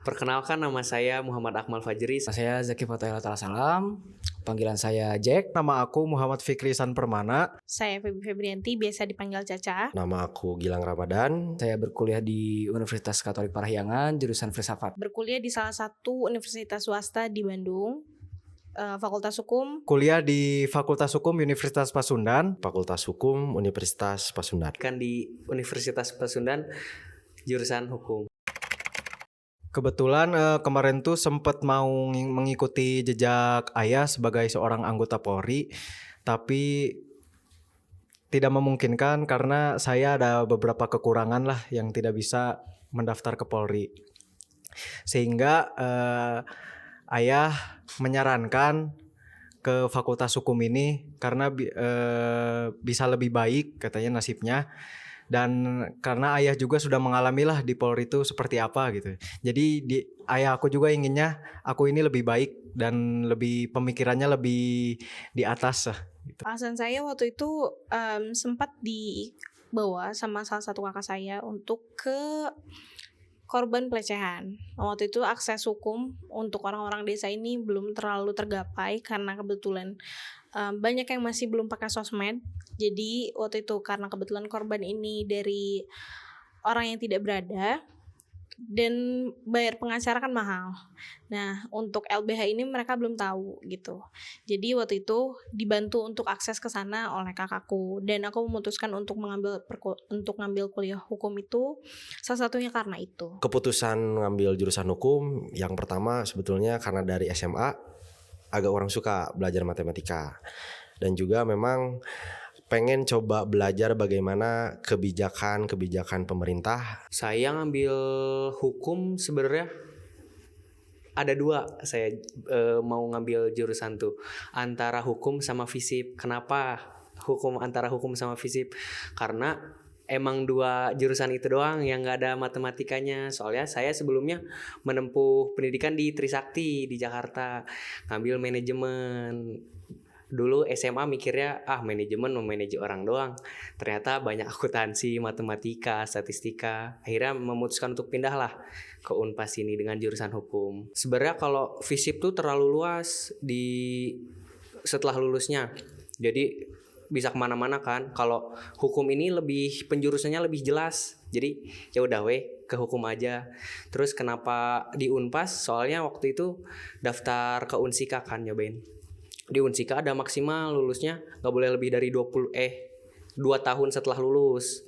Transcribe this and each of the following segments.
Perkenalkan, nama saya Muhammad Akmal Fajri. Saya Zaki Fatahillah Salam, panggilan saya Jack. Nama aku Muhammad Fikri San Permana. Saya Feby Febrianti, biasa dipanggil Caca. Nama aku Gilang Ramadan. Saya berkuliah di Universitas Katolik Parahyangan, jurusan Filsafat. Berkuliah di salah satu universitas swasta di Bandung, Fakultas Hukum. Kuliah di Fakultas Hukum Universitas Pasundan. Fakultas Hukum Universitas Pasundan. Kan di Universitas Pasundan, jurusan hukum. Kebetulan kemarin tuh sempat mau mengikuti jejak ayah sebagai seorang anggota Polri, tapi tidak memungkinkan karena saya ada beberapa kekurangan lah yang tidak bisa mendaftar ke Polri. Sehingga ayah menyarankan ke Fakultas Hukum ini karena bisa lebih baik katanya nasibnya. Dan karena ayah juga sudah mengalami lah di Polri itu seperti apa gitu. Jadi ayah aku juga inginnya aku ini lebih baik dan lebih pemikirannya lebih di atas lah. Gitu. Alasan saya waktu itu sempat dibawa sama salah satu kakak saya untuk ke korban pelecehan. Waktu itu akses hukum untuk orang-orang desa ini belum terlalu tergapai karena kebetulan banyak yang masih belum pakai sosmed. Jadi waktu itu karena kebetulan korban ini dari orang yang tidak berada dan bayar pengacara kan mahal. Nah untuk LBH ini mereka belum tahu gitu. Jadi waktu itu dibantu untuk akses ke sana oleh kakakku dan aku memutuskan untuk ngambil kuliah hukum itu salah satunya karena itu. Keputusan ngambil jurusan hukum yang pertama sebetulnya karena dari SMA agak orang suka belajar matematika dan juga memang pengen coba belajar bagaimana kebijakan pemerintah. Saya ngambil hukum sebenarnya ada dua. Saya mau ngambil jurusan tuh antara hukum sama FISIP. Kenapa antara hukum sama FISIP? Karena emang dua jurusan itu doang yang gak ada matematikanya. Soalnya saya sebelumnya menempuh pendidikan di Trisakti di Jakarta, ngambil manajemen. Dulu SMA mikirnya manajemen memanage orang doang. Ternyata banyak akuntansi, matematika, statistika. Akhirnya memutuskan untuk pindah lah ke Unpas ini dengan jurusan hukum. Sebenarnya kalau FISIP tuh terlalu luas setelah lulusnya. Jadi bisa kemana-mana kan. Kalau hukum ini penjurusannya lebih jelas. Jadi ya udah ke hukum aja. Terus kenapa di Unpas? Soalnya waktu itu daftar ke Unsika kan nyobain. Di Unsika ada maksimal lulusnya gak boleh lebih dari 2 tahun setelah lulus.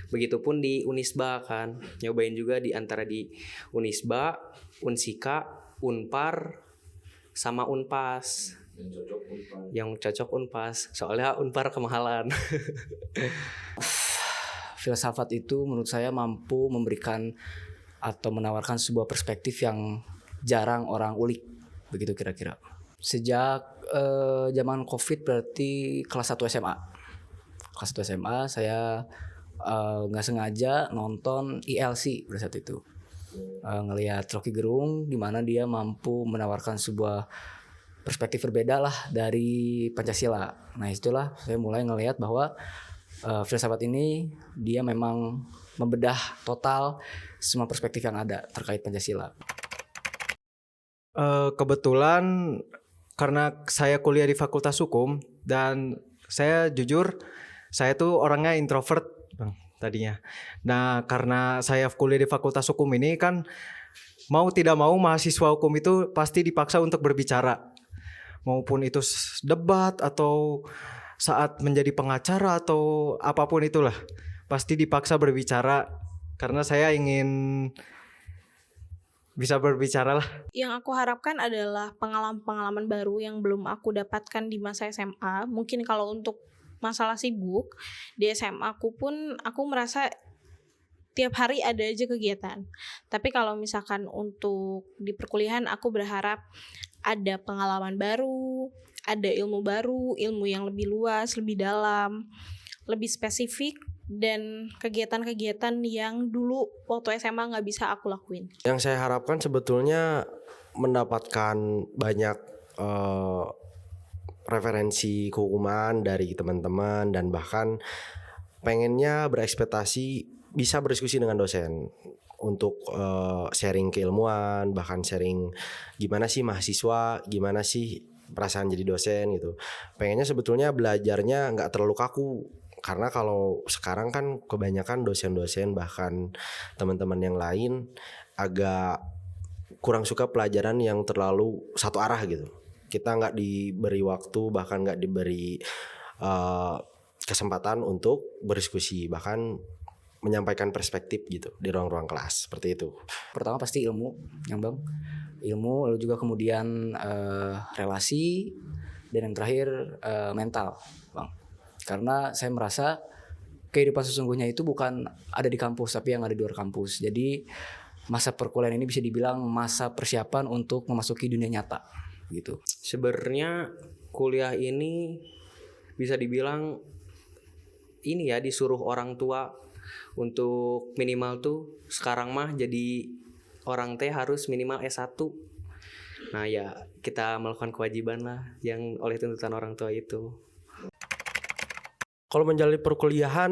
Begitupun di Unisba kan. Nyobain juga di antara di Unisba, Unsika, Unpar sama Unpas. Yang cocok Unpas. Soalnya Unpar kemahalan. Filsafat itu menurut saya mampu memberikan atau menawarkan sebuah perspektif yang jarang orang ulik. Begitu kira-kira. Sejak zaman COVID berarti kelas 1 SMA. Kelas 1 SMA saya gak sengaja nonton ILC pada saat itu. Ngelihat Rocky Gerung di mana dia mampu menawarkan sebuah perspektif berbeda lah dari Pancasila. Nah itulah saya mulai ngelihat bahwa filsafat ini dia memang membedah total semua perspektif yang ada terkait Pancasila. Kebetulan karena saya kuliah di Fakultas Hukum dan saya jujur saya tuh orangnya introvert Bang tadinya. Nah karena saya kuliah di Fakultas Hukum ini kan mau tidak mau mahasiswa hukum itu pasti dipaksa untuk berbicara. Maupun itu debat atau saat menjadi pengacara atau apapun itulah. Pasti dipaksa berbicara karena saya ingin bisa berbicara lah. Yang aku harapkan adalah pengalaman-pengalaman baru yang belum aku dapatkan di masa SMA. Mungkin kalau untuk masalah sibuk, di SMA aku pun aku merasa tiap hari ada aja kegiatan. Tapi kalau misalkan untuk di perkuliahan aku berharap ada pengalaman baru, ada ilmu baru, ilmu yang lebih luas, lebih dalam, lebih spesifik. Dan kegiatan-kegiatan yang dulu waktu SMA gak bisa aku lakuin. Yang saya harapkan sebetulnya mendapatkan banyak referensi kehukuman dari teman-teman dan bahkan pengennya berekspektasi bisa berdiskusi dengan dosen. untuk sharing keilmuan, bahkan sharing gimana sih mahasiswa, gimana sih perasaan jadi dosen gitu. Pengennya sebetulnya belajarnya nggak terlalu kaku, karena kalau sekarang kan kebanyakan dosen-dosen bahkan teman-teman yang lain agak kurang suka pelajaran yang terlalu satu arah gitu. Kita nggak diberi waktu, bahkan nggak diberi kesempatan untuk berdiskusi, bahkan menyampaikan perspektif gitu di ruang-ruang kelas seperti itu. Pertama pasti ilmu, yang bang, ilmu, lalu juga kemudian relasi, dan yang terakhir mental, bang. Karena saya merasa kehidupan sesungguhnya itu bukan ada di kampus, tapi yang ada di luar kampus. Jadi masa perkuliahan ini bisa dibilang masa persiapan untuk memasuki dunia nyata, gitu. Sebenarnya kuliah ini bisa dibilang ini ya, disuruh orang tua untuk minimal tuh sekarang mah jadi orang teh harus minimal S1. Nah ya kita melakukan kewajiban lah yang oleh tuntutan orang tua itu. Kalau menjalani perkuliahan,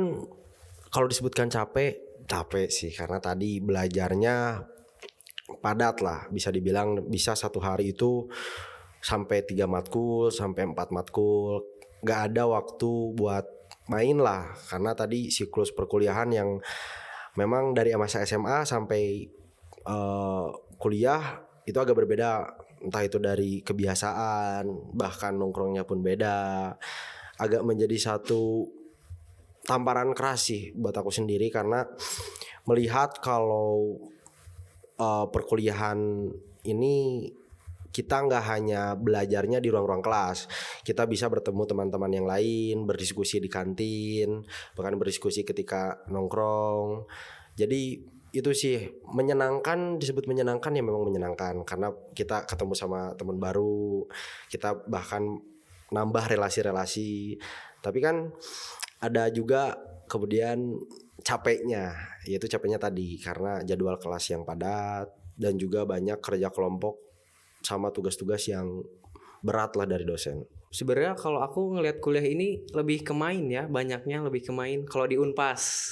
kalau disebutkan capek sih, karena tadi belajarnya padat lah, bisa dibilang bisa satu hari itu sampai 3 matkul sampai 4 matkul, nggak ada waktu buat main lah, karena tadi siklus perkuliahan yang memang dari masa SMA sampai kuliah itu agak berbeda, entah itu dari kebiasaan, bahkan nongkrongnya pun beda, agak menjadi satu tamparan keras sih buat aku sendiri, karena melihat kalau perkuliahan ini kita nggak hanya belajarnya di ruang-ruang kelas, kita bisa bertemu teman-teman yang lain, berdiskusi di kantin, bahkan berdiskusi ketika nongkrong. Jadi itu sih menyenangkan, disebut menyenangkan ya memang menyenangkan, karena kita ketemu sama teman baru, kita bahkan nambah relasi-relasi. Tapi kan ada juga kemudian capeknya, yaitu capeknya tadi karena jadwal kelas yang padat dan juga banyak kerja kelompok sama tugas-tugas yang berat lah dari dosen. Sebenarnya kalau aku ngelihat kuliah ini lebih ke main ya, banyaknya lebih ke main kalau di Unpas.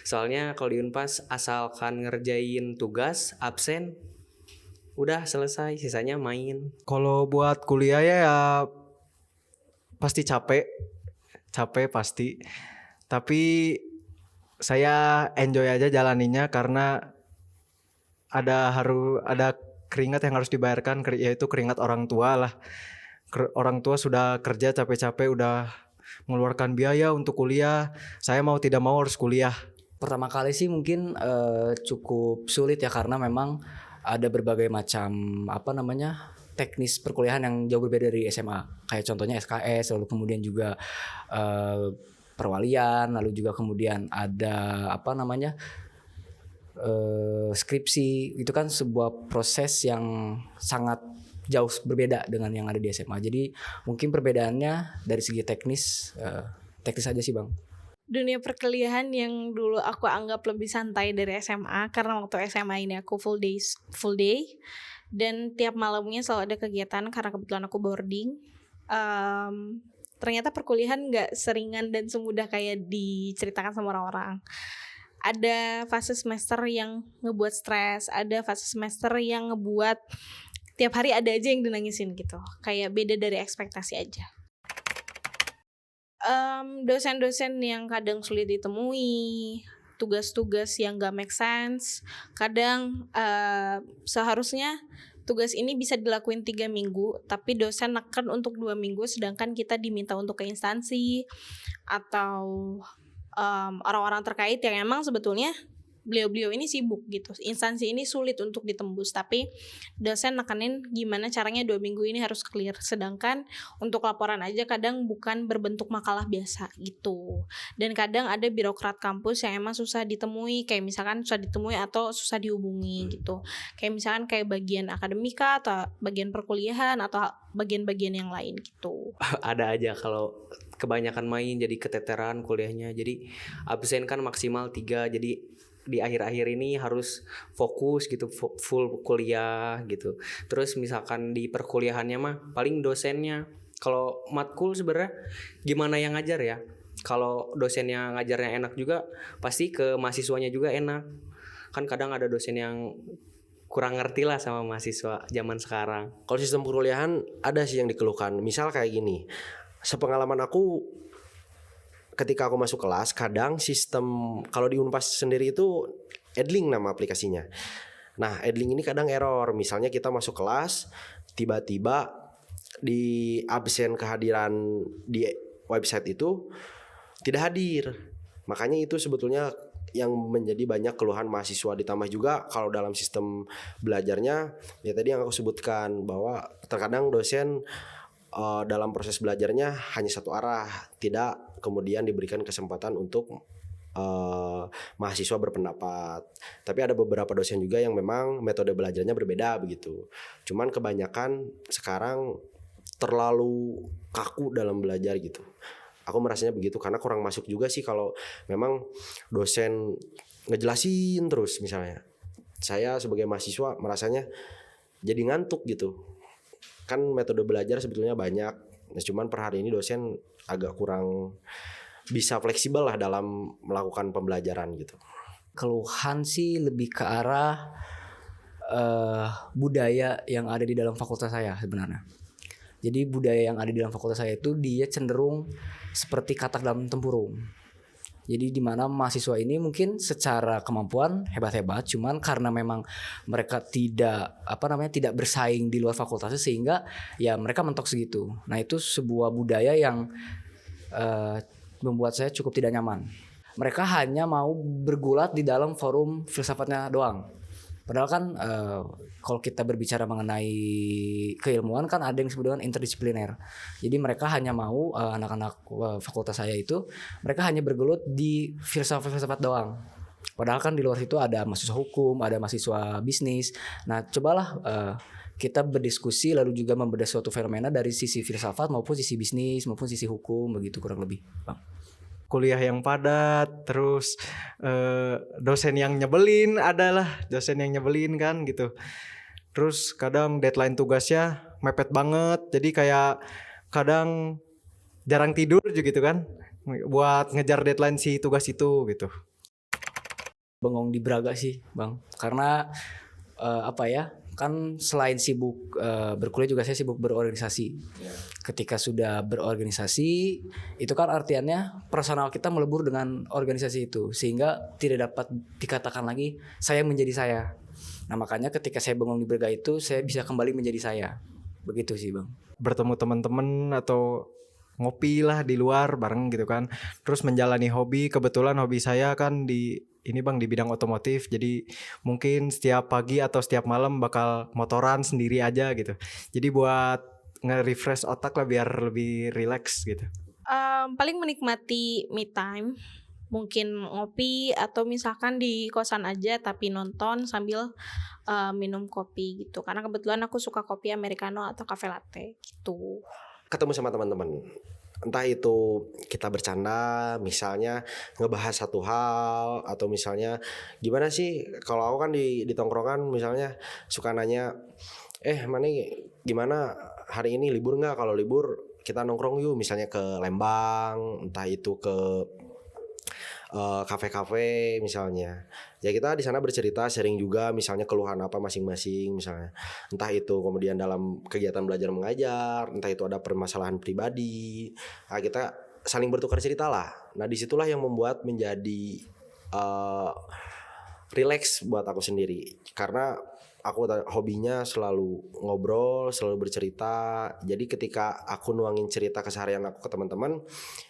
Soalnya kalau di Unpas asalkan ngerjain tugas, absen, udah selesai, sisanya main. Kalau buat kuliah ya pasti capek pasti. Tapi saya enjoy aja jalaninya karena ada keringat yang harus dibayarkan, yaitu keringat orang tua lah. Orang tua sudah kerja capek-capek, udah mengeluarkan biaya untuk kuliah. Saya mau tidak mau harus kuliah. Pertama kali sih mungkin cukup sulit ya, karena memang ada berbagai macam teknis perkuliahan yang jauh berbeda dari SMA. Kayak contohnya SKS, lalu kemudian juga perwalian, lalu juga kemudian ada skripsi. Itu kan sebuah proses yang sangat jauh berbeda dengan yang ada di SMA. Jadi mungkin perbedaannya dari segi teknis aja sih bang. Dunia perkuliahan yang dulu aku anggap lebih santai dari SMA, karena waktu SMA ini aku full day dan tiap malamnya selalu ada kegiatan karena kebetulan aku boarding. Ternyata perkuliahan nggak seringan dan semudah kayak diceritakan sama orang-orang. Ada fase semester yang ngebuat stres, ada fase semester yang ngebuat tiap hari ada aja yang dinangisin gitu. Kayak beda dari ekspektasi aja. Dosen-dosen yang kadang sulit ditemui, tugas-tugas yang gak make sense. Kadang seharusnya tugas ini bisa dilakuin 3 minggu, tapi dosen neken untuk 2 minggu, sedangkan kita diminta untuk ke instansi atau orang-orang terkait yang emang sebetulnya beliau-beliau ini sibuk gitu. Instansi ini sulit untuk ditembus, tapi dosen nekenin gimana caranya 2 minggu ini harus clear. Sedangkan untuk laporan aja kadang bukan berbentuk makalah biasa gitu. Dan kadang ada birokrat kampus yang emang susah ditemui, kayak misalkan susah ditemui atau susah dihubungi gitu. Kayak misalkan kayak bagian akademika atau bagian perkuliahan atau bagian-bagian yang lain gitu. Ada aja kalau kebanyakan main jadi keteteran kuliahnya. Jadi absen kan maksimal 3, jadi di akhir-akhir ini harus fokus gitu, full kuliah gitu. Terus misalkan di perkuliahannya mah paling dosennya, kalau matkul sebenarnya gimana yang ngajar ya. Kalau dosennya ngajarnya enak juga pasti ke mahasiswanya juga enak. Kan kadang ada dosen yang kurang ngerti lah sama mahasiswa zaman sekarang. Kalau sistem perkuliahan ada sih yang dikeluhkan. Misal kayak gini, sepengalaman aku ketika aku masuk kelas, kadang sistem kalau di Unpas sendiri itu Edling nama aplikasinya. Nah, Edling ini kadang error. Misalnya kita masuk kelas, tiba-tiba di absen kehadiran di website itu tidak hadir. Makanya itu sebetulnya yang menjadi banyak keluhan mahasiswa. Ditambah juga kalau dalam sistem belajarnya ya tadi yang aku sebutkan bahwa terkadang dosen dalam proses belajarnya hanya satu arah, tidak kemudian diberikan kesempatan untuk mahasiswa berpendapat. Tapi ada beberapa dosen juga yang memang metode belajarnya berbeda begitu. Cuman kebanyakan sekarang terlalu kaku dalam belajar gitu. Aku merasanya begitu karena kurang masuk juga sih kalau memang dosen ngejelasin terus misalnya. Saya sebagai mahasiswa merasanya jadi ngantuk gitu. Kan metode belajar sebetulnya banyak. Nah, cuman per hari ini dosen agak kurang bisa fleksibel lah dalam melakukan pembelajaran gitu. Keluhan sih lebih ke arah budaya yang ada di dalam fakultas saya sebenarnya. Jadi budaya yang ada di dalam fakultas saya itu dia cenderung seperti katak dalam tempurung. Jadi di mana mahasiswa ini mungkin secara kemampuan hebat-hebat, cuman karena memang mereka tidak tidak bersaing di luar fakultasnya sehingga ya mereka mentok segitu. Nah itu sebuah budaya yang membuat saya cukup tidak nyaman. Mereka hanya mau bergulat di dalam forum filsafatnya doang. Padahal kan kalau kita berbicara mengenai keilmuan kan ada yang disebut dengan interdisipliner. Jadi mereka hanya mau anak-anak fakultas saya itu mereka hanya bergelut di filsafat doang. Padahal kan di luar situ ada mahasiswa hukum, ada mahasiswa bisnis. Nah cobalah kita berdiskusi lalu juga membedah suatu fenomena dari sisi filsafat maupun sisi bisnis maupun sisi hukum begitu kurang lebih, Bang. Kuliah yang padat, terus dosen yang nyebelin adalah dosen yang nyebelin kan gitu. Terus kadang deadline tugasnya mepet banget, jadi kayak kadang jarang tidur juga gitu kan buat ngejar deadline si tugas itu gitu. Bengong di Braga sih, Bang. Karena kan selain sibuk berkuliah juga saya sibuk berorganisasi. Ketika sudah berorganisasi itu kan artiannya personal kita melebur dengan organisasi itu sehingga tidak dapat dikatakan lagi saya menjadi saya. Nah makanya ketika saya bengong di Braga itu saya bisa kembali menjadi saya. Begitu sih, Bang. Bertemu teman-teman atau ngopi lah di luar bareng gitu kan. Terus menjalani hobi, kebetulan hobi saya kan di bidang otomotif. Jadi mungkin setiap pagi atau setiap malam bakal motoran sendiri aja gitu. Jadi buat nge-refresh otak lah biar lebih relax gitu. Paling menikmati me time, mungkin ngopi atau misalkan di kosan aja tapi nonton sambil minum kopi gitu. Karena kebetulan aku suka kopi americano atau cafe latte gitu. Ketemu sama teman-teman, entah itu kita bercanda misalnya ngebahas satu hal atau misalnya gimana sih kalau aku kan di tongkrongan misalnya suka nanya Mani gimana hari ini libur nggak, kalau libur kita nongkrong yuk misalnya ke Lembang, entah itu ke kafe-kafe misalnya. Ya kita di sana bercerita, sharing juga misalnya keluhan apa masing-masing misalnya. Entah itu kemudian dalam kegiatan belajar mengajar, entah itu ada permasalahan pribadi. Nah, kita saling bertukar cerita lah. Nah, disitulah yang membuat menjadi relax buat aku sendiri. Karena aku hobinya selalu ngobrol, selalu bercerita. Jadi ketika aku nuangin cerita keseharian aku ke teman-teman,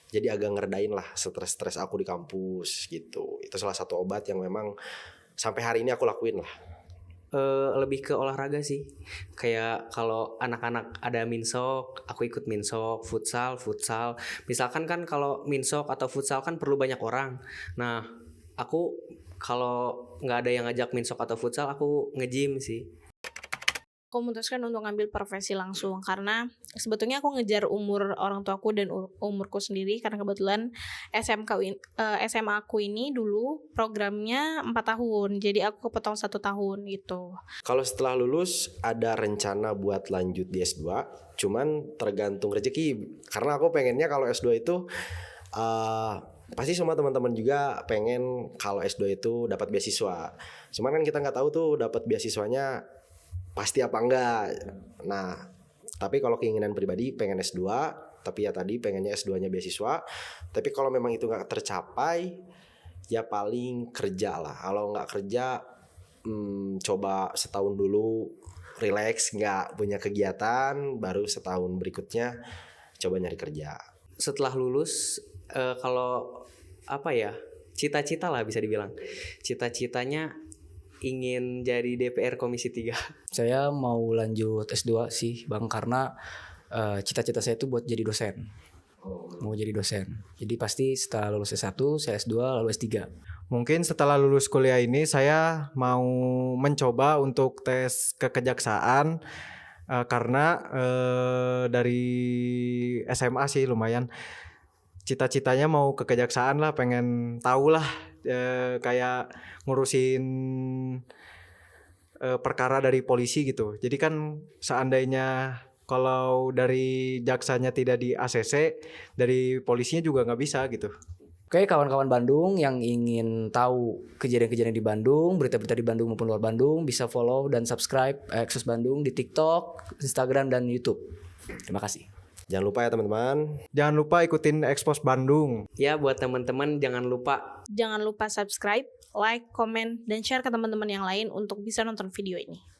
jadi agak ngeredain lah stres aku di kampus gitu. Itu salah satu obat yang memang sampai hari ini aku lakuin lah. Lebih ke olahraga sih. Kayak kalau anak-anak ada minsok, aku ikut minsok, futsal. Misalkan kan kalau minsok atau futsal kan perlu banyak orang. Nah, aku kalau nggak ada yang ngajak minsok atau futsal, aku nge-gym sih. Aku memutuskan untuk ngambil profesi langsung karena sebetulnya aku ngejar umur orang tuaku dan umurku sendiri karena kebetulan SMA aku ini dulu programnya 4 tahun, jadi aku kepotong 1 tahun gitu. Kalau setelah lulus ada rencana buat lanjut di S2, cuman tergantung rezeki. Karena aku pengennya kalau S2 itu pasti semua teman-teman juga pengen kalau S2 itu dapat beasiswa. Cuman kan kita nggak tahu tuh dapat beasiswanya pasti apa enggak. Nah, tapi kalau keinginan pribadi pengen S2, tapi ya tadi pengennya S2-nya beasiswa. Tapi kalau memang itu nggak tercapai, ya paling kerja lah. Kalau nggak kerja, coba setahun dulu relax, nggak punya kegiatan, baru setahun berikutnya coba nyari kerja. Setelah lulus kalau apa ya, cita-cita lah bisa dibilang, cita-citanya ingin jadi DPR Komisi 3. Saya mau lanjut S2 sih Bang, karena cita-cita saya itu buat jadi dosen. Mau jadi dosen. Jadi pasti setelah lulus S1, saya S2, lalu S3. Mungkin setelah lulus kuliah ini saya mau mencoba untuk tes kekejaksaan karena dari SMA sih lumayan cita-citanya mau ke kejaksaan lah, pengen tahu lah kayak ngurusin perkara dari polisi gitu. Jadi kan seandainya kalau dari jaksanya tidak di ACC, dari polisinya juga nggak bisa gitu. Oke, kawan-kawan Bandung yang ingin tahu kejadian-kejadian di Bandung, berita-berita di Bandung maupun luar Bandung, bisa follow dan subscribe Exos Bandung di TikTok, Instagram, dan YouTube. Terima kasih. Jangan lupa ya teman-teman. Jangan lupa ikutin Expos Bandung. Ya buat teman-teman jangan lupa Jangan lupa subscribe, like, komen, dan share ke teman-teman yang lain untuk bisa nonton video ini.